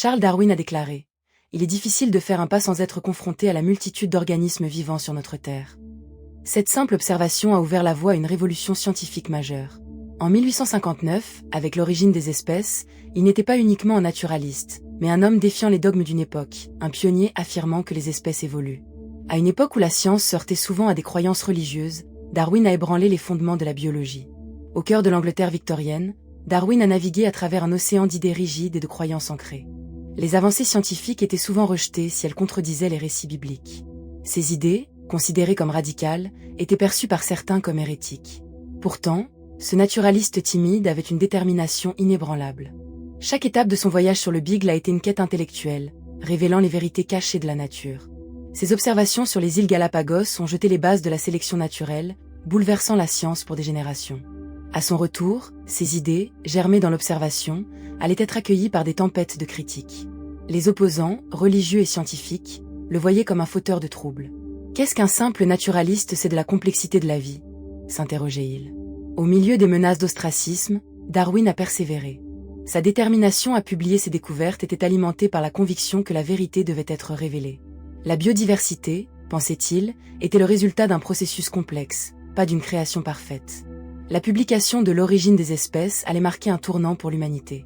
Charles Darwin a déclaré : « Il est difficile de faire un pas sans être confronté à la multitude d'organismes vivants sur notre Terre. » Cette simple observation a ouvert la voie à une révolution scientifique majeure. En 1859, avec l'origine des espèces, il n'était pas uniquement un naturaliste, mais un homme défiant les dogmes d'une époque, un pionnier affirmant que les espèces évoluent. À une époque où la science se heurtait souvent à des croyances religieuses, Darwin a ébranlé les fondements de la biologie. Au cœur de l'Angleterre victorienne, Darwin a navigué à travers un océan d'idées rigides et de croyances ancrées. Les avancées scientifiques étaient souvent rejetées si elles contredisaient les récits bibliques. Ces idées, considérées comme radicales, étaient perçues par certains comme hérétiques. Pourtant, ce naturaliste timide avait une détermination inébranlable. Chaque étape de son voyage sur le Beagle a été une quête intellectuelle, révélant les vérités cachées de la nature. Ses observations sur les îles Galapagos ont jeté les bases de la sélection naturelle, bouleversant la science pour des générations. À son retour, ses idées, germées dans l'observation, allaient être accueillies par des tempêtes de critiques. Les opposants, religieux et scientifiques, le voyaient comme un fauteur de troubles. « Qu'est-ce qu'un simple naturaliste sait de la complexité de la vie ?» s'interrogeait-il. Au milieu des menaces d'ostracisme, Darwin a persévéré. Sa détermination à publier ses découvertes était alimentée par la conviction que la vérité devait être révélée. La biodiversité, pensait-il, était le résultat d'un processus complexe, pas d'une création parfaite. La publication de l'origine des espèces allait marquer un tournant pour l'humanité.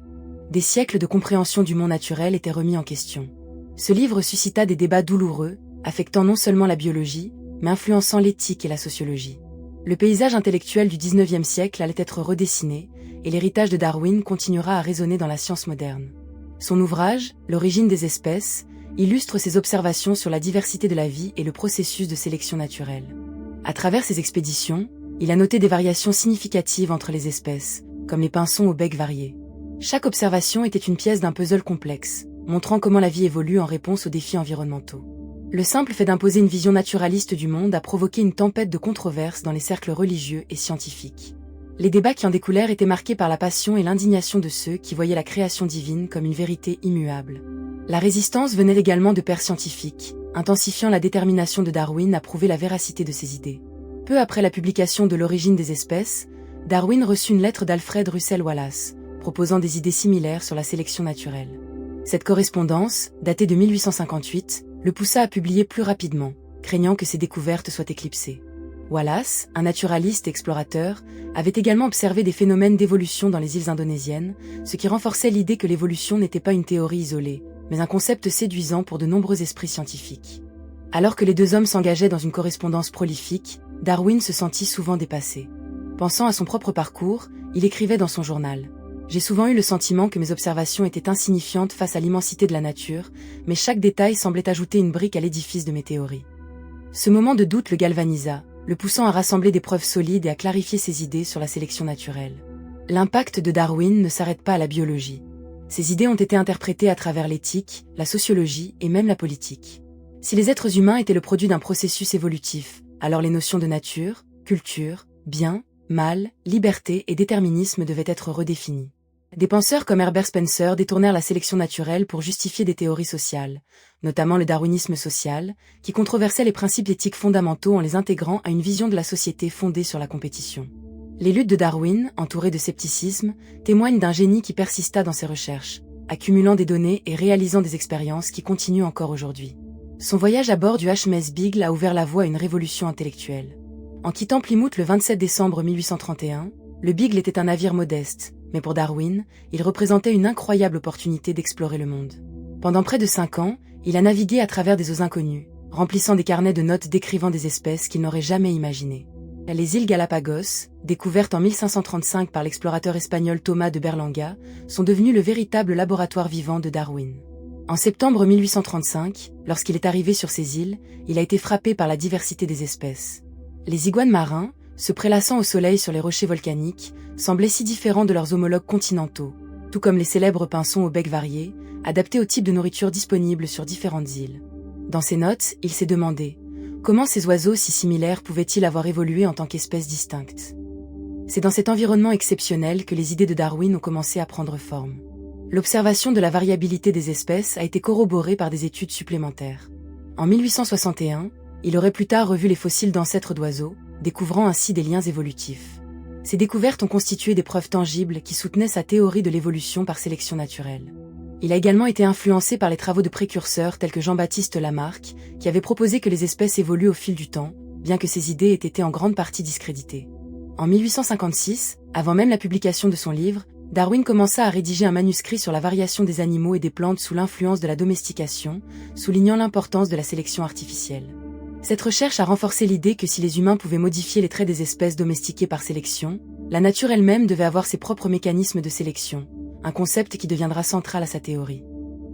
Des siècles de compréhension du monde naturel étaient remis en question. Ce livre suscita des débats douloureux, affectant non seulement la biologie, mais influençant l'éthique et la sociologie. Le paysage intellectuel du XIXe siècle allait être redessiné, et l'héritage de Darwin continuera à résonner dans la science moderne. Son ouvrage, L'origine des espèces, illustre ses observations sur la diversité de la vie et le processus de sélection naturelle. À travers ses expéditions, il a noté des variations significatives entre les espèces, comme les pinsons au bec varié. Chaque observation était une pièce d'un puzzle complexe, montrant comment la vie évolue en réponse aux défis environnementaux. Le simple fait d'imposer une vision naturaliste du monde a provoqué une tempête de controverses dans les cercles religieux et scientifiques. Les débats qui en découlèrent étaient marqués par la passion et l'indignation de ceux qui voyaient la création divine comme une vérité immuable. La résistance venait également de pairs scientifiques, intensifiant la détermination de Darwin à prouver la véracité de ses idées. Peu après la publication de L'origine des espèces, Darwin reçut une lettre d'Alfred Russel Wallace, proposant des idées similaires sur la sélection naturelle. Cette correspondance, datée de 1858, le poussa à publier plus rapidement, craignant que ses découvertes soient éclipsées. Wallace, un naturaliste et explorateur, avait également observé des phénomènes d'évolution dans les îles indonésiennes, ce qui renforçait l'idée que l'évolution n'était pas une théorie isolée, mais un concept séduisant pour de nombreux esprits scientifiques. Alors que les deux hommes s'engageaient dans une correspondance prolifique, Darwin se sentit souvent dépassé. Pensant à son propre parcours, il écrivait dans son journal : « J'ai souvent eu le sentiment que mes observations étaient insignifiantes face à l'immensité de la nature, mais chaque détail semblait ajouter une brique à l'édifice de mes théories. » Ce moment de doute le galvanisa, le poussant à rassembler des preuves solides et à clarifier ses idées sur la sélection naturelle. L'impact de Darwin ne s'arrête pas à la biologie. Ses idées ont été interprétées à travers l'éthique, la sociologie et même la politique. Si les êtres humains étaient le produit d'un processus évolutif, alors les notions de nature, culture, bien, mal, liberté et déterminisme devaient être redéfinies. Des penseurs comme Herbert Spencer détournèrent la sélection naturelle pour justifier des théories sociales, notamment le darwinisme social, qui controversait les principes éthiques fondamentaux en les intégrant à une vision de la société fondée sur la compétition. Les luttes de Darwin, entourées de scepticisme, témoignent d'un génie qui persista dans ses recherches, accumulant des données et réalisant des expériences qui continuent encore aujourd'hui. Son voyage à bord du HMS Beagle a ouvert la voie à une révolution intellectuelle. En quittant Plymouth le 27 décembre 1831, le Beagle était un navire modeste, mais pour Darwin, il représentait une incroyable opportunité d'explorer le monde. Pendant près de 5 ans, il a navigué à travers des eaux inconnues, remplissant des carnets de notes décrivant des espèces qu'il n'aurait jamais imaginées. Les îles Galapagos, découvertes en 1535 par l'explorateur espagnol Thomas de Berlanga, sont devenues le véritable laboratoire vivant de Darwin. En septembre 1835, lorsqu'il est arrivé sur ces îles, il a été frappé par la diversité des espèces. Les iguanes marins, se prélassant au soleil sur les rochers volcaniques, semblaient si différents de leurs homologues continentaux, tout comme les célèbres pinsons au bec varié, adaptés au type de nourriture disponible sur différentes îles. Dans ses notes, il s'est demandé comment ces oiseaux si similaires pouvaient-ils avoir évolué en tant qu'espèces distinctes. C'est dans cet environnement exceptionnel que les idées de Darwin ont commencé à prendre forme. L'observation de la variabilité des espèces a été corroborée par des études supplémentaires. En 1861, il aurait plus tard revu les fossiles d'ancêtres d'oiseaux, découvrant ainsi des liens évolutifs. Ces découvertes ont constitué des preuves tangibles qui soutenaient sa théorie de l'évolution par sélection naturelle. Il a également été influencé par les travaux de précurseurs tels que Jean-Baptiste Lamarck, qui avait proposé que les espèces évoluent au fil du temps, bien que ces idées aient été en grande partie discréditées. En 1856, avant même la publication de son livre, Darwin commença à rédiger un manuscrit sur la variation des animaux et des plantes sous l'influence de la domestication, soulignant l'importance de la sélection artificielle. Cette recherche a renforcé l'idée que si les humains pouvaient modifier les traits des espèces domestiquées par sélection, la nature elle-même devait avoir ses propres mécanismes de sélection, un concept qui deviendra central à sa théorie.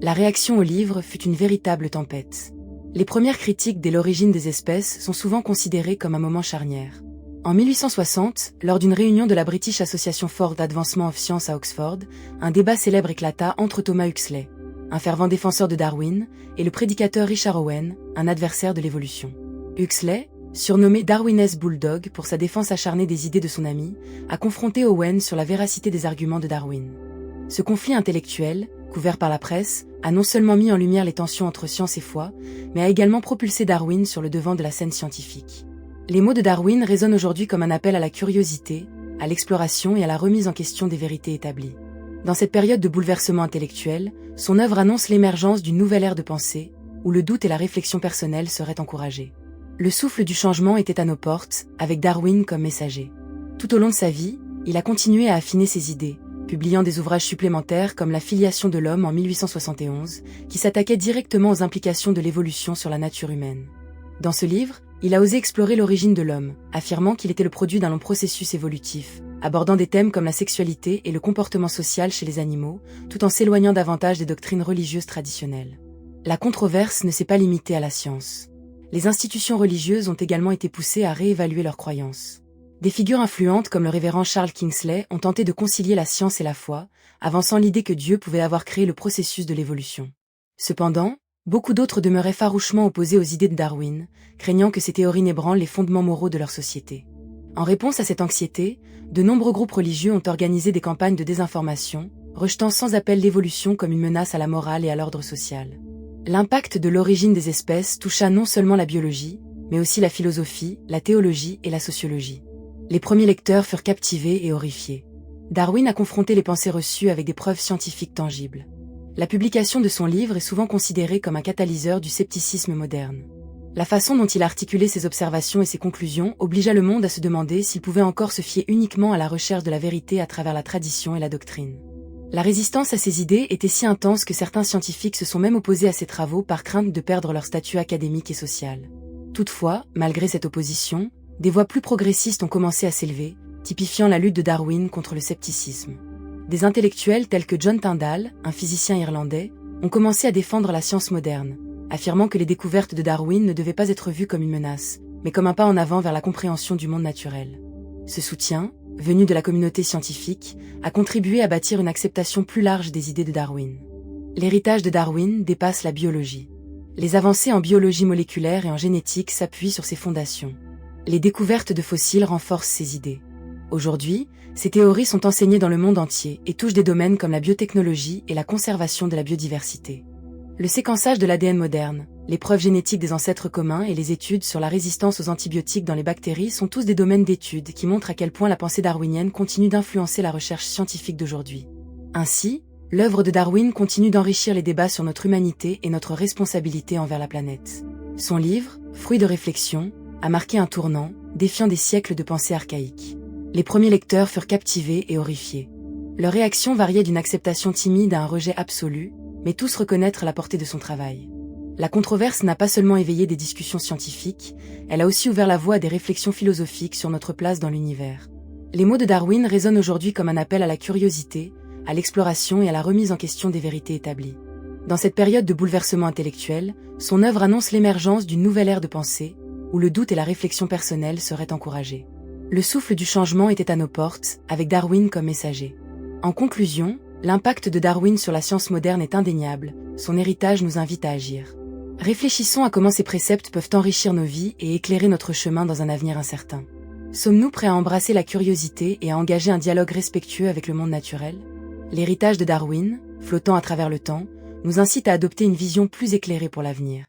La réaction au livre fut une véritable tempête. Les premières critiques dès l'origine des espèces sont souvent considérées comme un moment charnière. En 1860, lors d'une réunion de la British Association for Advancement of Science à Oxford, un débat célèbre éclata entre Thomas Huxley, un fervent défenseur de Darwin, et le prédicateur Richard Owen, un adversaire de l'évolution. Huxley, surnommé Darwin's Bulldog pour sa défense acharnée des idées de son ami, a confronté Owen sur la véracité des arguments de Darwin. Ce conflit intellectuel, couvert par la presse, a non seulement mis en lumière les tensions entre science et foi, mais a également propulsé Darwin sur le devant de la scène scientifique. Les mots de Darwin résonnent aujourd'hui comme un appel à la curiosité, à l'exploration et à la remise en question des vérités établies. Dans cette période de bouleversement intellectuel, son œuvre annonce l'émergence d'une nouvelle ère de pensée, où le doute et la réflexion personnelle seraient encouragés. Le souffle du changement était à nos portes, avec Darwin comme messager. Tout au long de sa vie, il a continué à affiner ses idées, publiant des ouvrages supplémentaires comme La filiation de l'homme en 1871, qui s'attaquait directement aux implications de l'évolution sur la nature humaine. Dans ce livre, il a osé explorer l'origine de l'homme, affirmant qu'il était le produit d'un long processus évolutif, abordant des thèmes comme la sexualité et le comportement social chez les animaux, tout en s'éloignant davantage des doctrines religieuses traditionnelles. La controverse ne s'est pas limitée à la science. Les institutions religieuses ont également été poussées à réévaluer leurs croyances. Des figures influentes comme le révérend Charles Kingsley ont tenté de concilier la science et la foi, avançant l'idée que Dieu pouvait avoir créé le processus de l'évolution. Cependant, beaucoup d'autres demeuraient farouchement opposés aux idées de Darwin, craignant que ces théories n'ébranlent les fondements moraux de leur société. En réponse à cette anxiété, de nombreux groupes religieux ont organisé des campagnes de désinformation, rejetant sans appel l'évolution comme une menace à la morale et à l'ordre social. L'impact de l'origine des espèces toucha non seulement la biologie, mais aussi la philosophie, la théologie et la sociologie. Les premiers lecteurs furent captivés et horrifiés. Darwin a confronté les pensées reçues avec des preuves scientifiques tangibles. La publication de son livre est souvent considérée comme un catalyseur du scepticisme moderne. La façon dont il a articulé ses observations et ses conclusions obligea le monde à se demander s'il pouvait encore se fier uniquement à la recherche de la vérité à travers la tradition et la doctrine. La résistance à ces idées était si intense que certains scientifiques se sont même opposés à ses travaux par crainte de perdre leur statut académique et social. Toutefois, malgré cette opposition, des voix plus progressistes ont commencé à s'élever, typifiant la lutte de Darwin contre le scepticisme. Des intellectuels tels que John Tyndall, un physicien irlandais, ont commencé à défendre la science moderne, affirmant que les découvertes de Darwin ne devaient pas être vues comme une menace, mais comme un pas en avant vers la compréhension du monde naturel. Ce soutien, venu de la communauté scientifique, a contribué à bâtir une acceptation plus large des idées de Darwin. L'héritage de Darwin dépasse la biologie. Les avancées en biologie moléculaire et en génétique s'appuient sur ses fondations. Les découvertes de fossiles renforcent ces idées. Aujourd'hui, ces théories sont enseignées dans le monde entier et touchent des domaines comme la biotechnologie et la conservation de la biodiversité. Le séquençage de l'ADN moderne, les preuves génétiques des ancêtres communs et les études sur la résistance aux antibiotiques dans les bactéries sont tous des domaines d'études qui montrent à quel point la pensée darwinienne continue d'influencer la recherche scientifique d'aujourd'hui. Ainsi, l'œuvre de Darwin continue d'enrichir les débats sur notre humanité et notre responsabilité envers la planète. Son livre, fruit de réflexion, a marqué un tournant, défiant des siècles de pensée archaïque. Les premiers lecteurs furent captivés et horrifiés. Leur réaction variait d'une acceptation timide à un rejet absolu, mais tous reconnaître la portée de son travail. La controverse n'a pas seulement éveillé des discussions scientifiques, elle a aussi ouvert la voie à des réflexions philosophiques sur notre place dans l'univers. Les mots de Darwin résonnent aujourd'hui comme un appel à la curiosité, à l'exploration et à la remise en question des vérités établies. Dans cette période de bouleversement intellectuel, son œuvre annonce l'émergence d'une nouvelle ère de pensée, où le doute et la réflexion personnelle seraient encouragés. Le souffle du changement était à nos portes, avec Darwin comme messager. En conclusion, l'impact de Darwin sur la science moderne est indéniable, son héritage nous invite à agir. Réfléchissons à comment ces préceptes peuvent enrichir nos vies et éclairer notre chemin dans un avenir incertain. Sommes-nous prêts à embrasser la curiosité et à engager un dialogue respectueux avec le monde naturel ? L'héritage de Darwin, flottant à travers le temps, nous incite à adopter une vision plus éclairée pour l'avenir.